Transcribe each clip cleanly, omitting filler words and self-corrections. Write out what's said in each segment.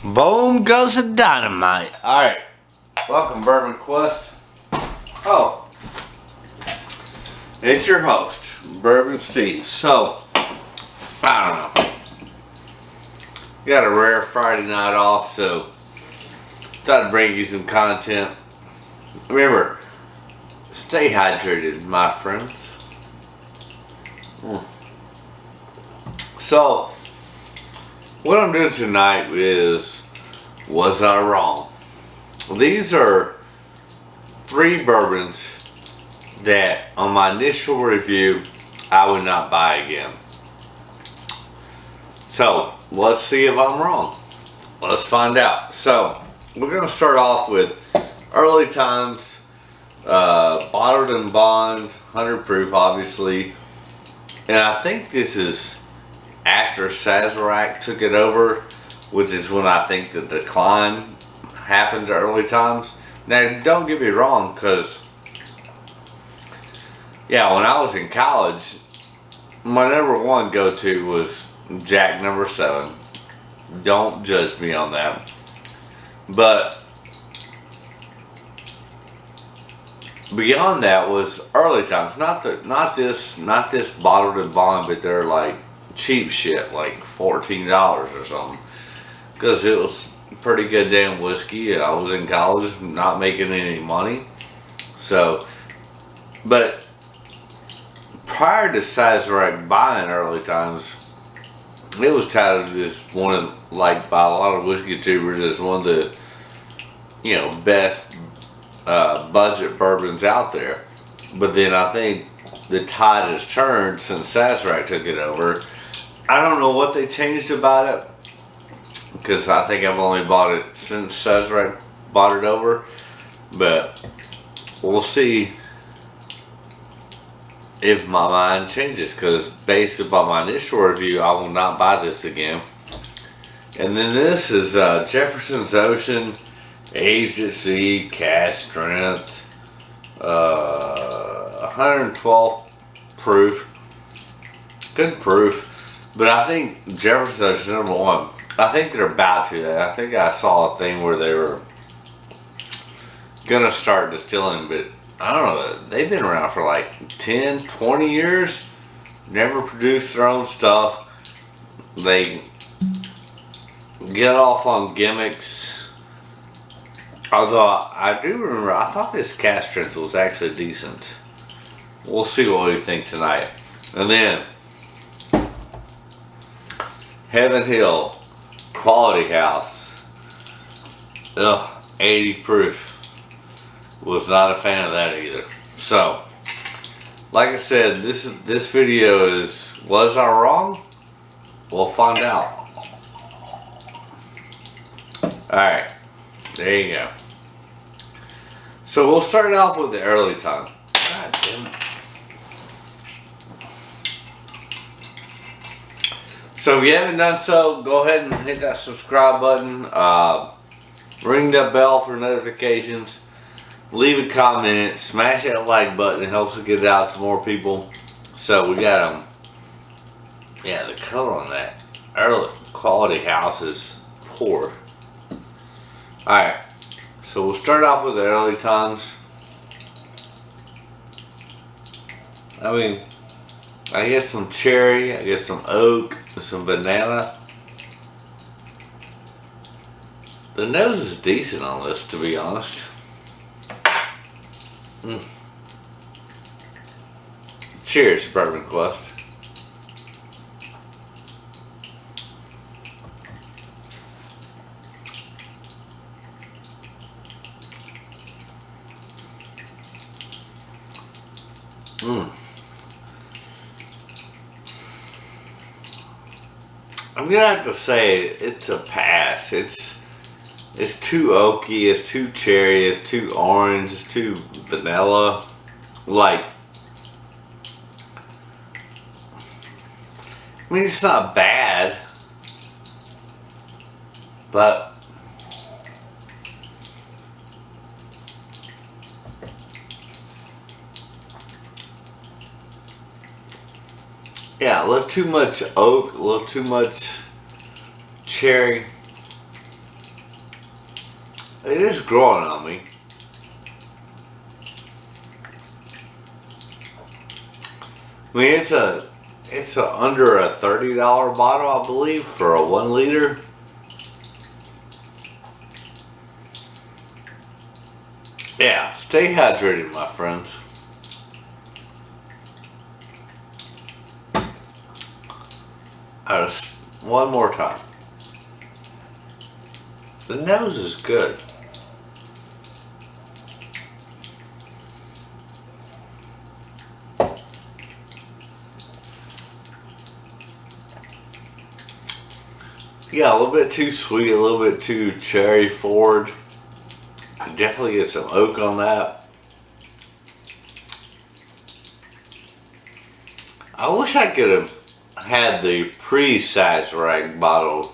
Boom goes the dynamite. Alright. Welcome, Bourbon Quest. Oh. It's your host, Bourbon Steve. So, I don't know. Got a rare Friday night off, so thought I'd bring you some content. Remember, stay hydrated, my friends. So, what I'm doing tonight is, was I wrong? These are 3 bourbons that on my initial review, I would not buy again. So, let's see if I'm wrong. Let's find out. So, we're going to start off with Early Times, bottled and bond, 100 proof obviously. And I think this is after Sazerac took it over, which is when I think the decline happened to Early Times. Now, don't get me wrong, because yeah, when I was in college, my number 1 go-to was Jack number 7. Don't judge me on that. But beyond that was Early Times. Not this bottled and bond, but they're like cheap shit, like $14 or something, because it was pretty good damn whiskey. I was in college, not making any money. So, but prior to Sazerac buying Early Times, it was touted as one of, like, by a lot of whiskey tubers, as one of the, you know, best budget bourbons out there. But then I think the tide has turned since Sazerac took it over. I don't know what they changed about it, because I think I've only bought it since Sazerac bought it over. But we'll see if my mind changes, because based upon my initial review, I will not buy this again. And then this is Jefferson's Ocean, aged at sea, cask strength, 112 proof, good proof. But I think Jefferson's Ocean number 1. I think they're about to. I think I saw a thing where they were gonna start distilling, but I don't know, they've been around for like 10, 20 years, never produced their own stuff. They get off on gimmicks. Although I do remember, I thought this cask strength was actually decent. We'll see what we think tonight. And then Heaven Hill Quality House, 80 proof. Was not a fan of that either. So, like I said, this video is, was I wrong? We'll find out. Alright, there you go. So we'll start off with the Early Time. God damn it. So if you haven't done so, go ahead and hit that subscribe button. Ring that bell for notifications. Leave a comment, smash that like button. It helps us get it out to more people. So we got them. Yeah, the color on that Early Quality House is poor. Alright, so we'll start off with the Early Times. I mean, I get some cherry, I get some oak, some banana. The nose is decent on this, to be honest. Cheers, Bourbon Quest. I'm gonna have to say it's a pass. It's too oaky, it's too cherry, it's too orange, it's too vanilla. Like, I mean, it's not bad, but yeah, a little too much oak, a little too much cherry. It is growing on me. I mean, it's under a $30 bottle, I believe, for a 1 liter. Yeah, stay hydrated, my friends. One more time. The nose is good. Yeah, a little bit too sweet, a little bit too cherry forward. Definitely get some oak on that. I wish I could have had the pre-size rag bottle,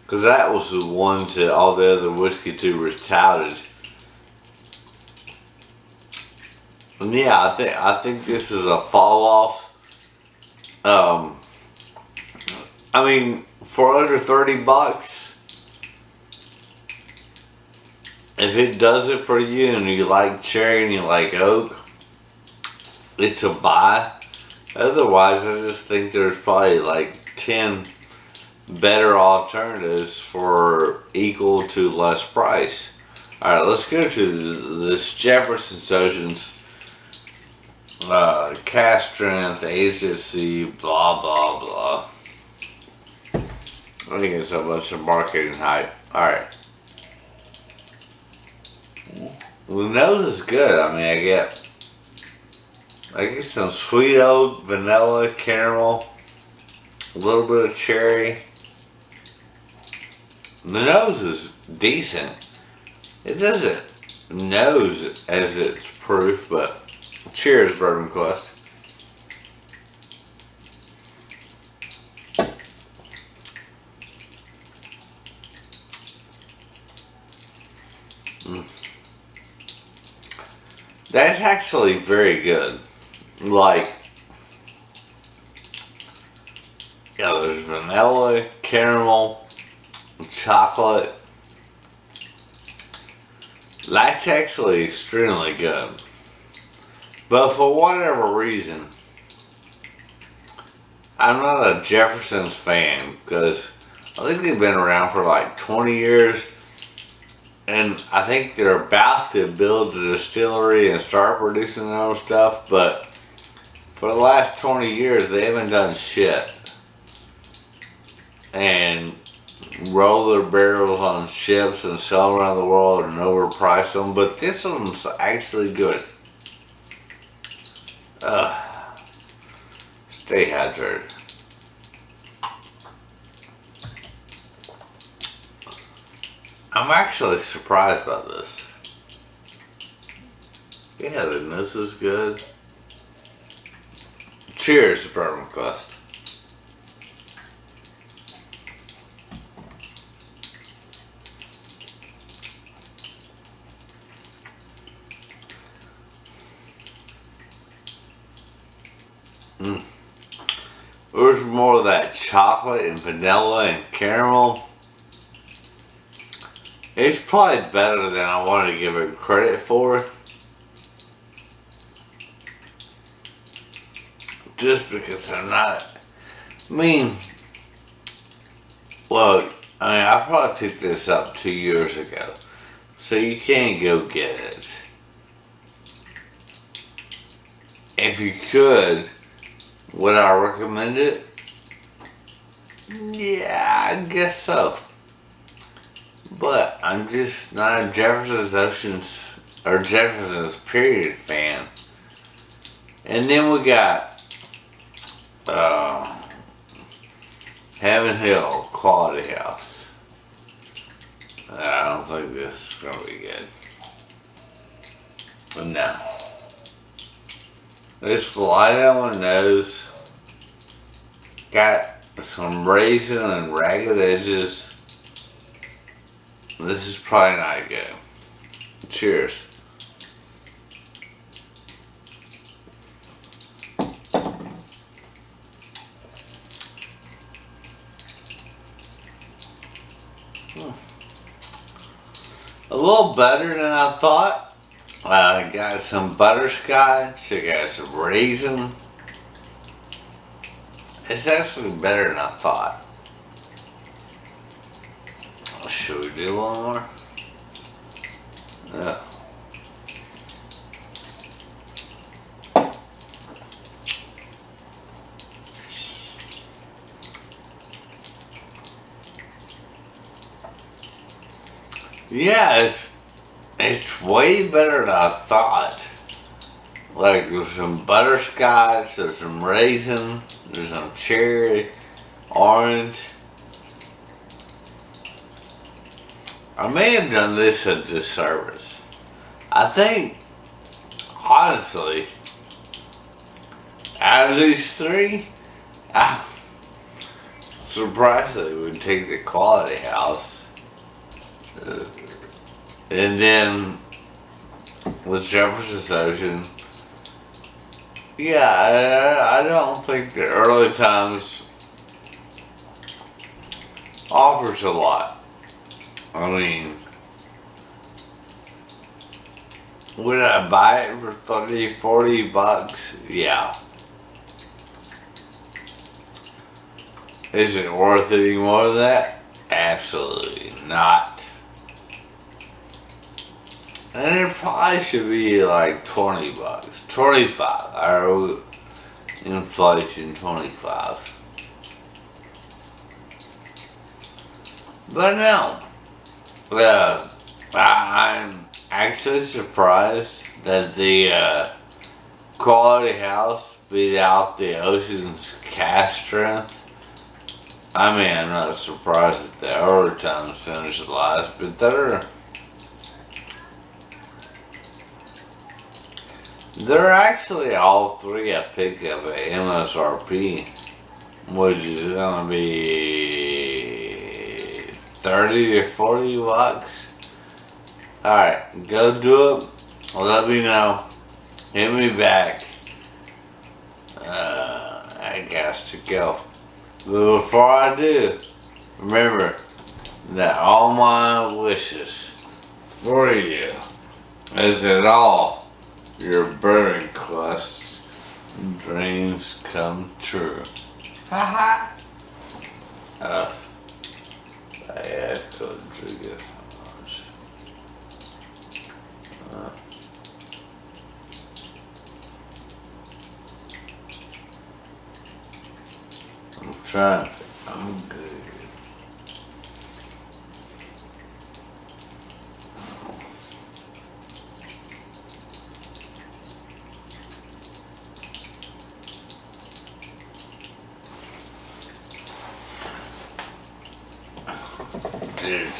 because that was the ones that all the other whiskey tubers touted. And yeah, I think this is a fall off. I mean, for under $30, if it does it for you and you like cherry and you like oak, it's a buy. Otherwise, I just think there's probably like 10 better alternatives for equal to less price. Alright, let's go to this Jefferson Ocean's cask strength, AZC, blah blah blah. I think it's a bunch of marketing hype. Alright. The nose is good. I mean, I get some sweet oak, vanilla, caramel, a little bit of cherry. The nose is decent. It doesn't nose as its proof, but cheers, Bourbon Quest. That's actually very good. Like, yeah, there's vanilla, caramel, chocolate. That's actually extremely good. But for whatever reason, I'm not a Jefferson's fan, because I think they've been around for like 20 years. And I think they're about to build a distillery and start producing their own stuff, but for the last 20 years they haven't done shit. And roll their barrels on ships and sell around the world and overprice them, but this one's actually good. Stay hydrated. I'm actually surprised by this. Yeah, the nose is good. Cheers, Bourbon Quest. There's more of that chocolate and vanilla and caramel. It's probably better than I wanted to give it credit for. Just because I'm not, well, I probably picked this up 2 years ago. So you can't go get it. If you could, would I recommend it? Yeah, I guess so. But I'm just not a Jefferson's period fan. And then we got Heaven Hill Quality House. I don't think this is gonna be good. But no. This light on my nose. Got some raisin and ragged edges. This is probably not good. Cheers. A little better than I thought. I got some butterscotch. I got some raisin. It's actually better than I thought. Should we do one more? Yeah. Yeah, it's way better than I thought. Like there's some butterscotch, there's some raisin, there's some cherry, orange. I may have done this a disservice. I think, honestly, out of these three, I'm surprised they would take the Quality House. And then with Jefferson Ocean, yeah, I don't think the early times offers a lot. I mean, would I buy it for 30, 40 bucks? Yeah. Is it worth any more than that? Absolutely not. And it probably should be like 20 bucks. 25. Or inflation 25. But no. I'm actually surprised that the Quality House beat out the Ocean's Cask strength. I mean, I'm not surprised that the early times finished last, but they're actually all three I picked up at MSRP, which is gonna be 30 to 40 bucks. Alright, go do it. Let me know. Hit me back. I got to go. But before I do, remember that all my wishes for you is that all your burning quests and dreams come true. Haha. I actually drink it. I'm trying. I'm good. Dude.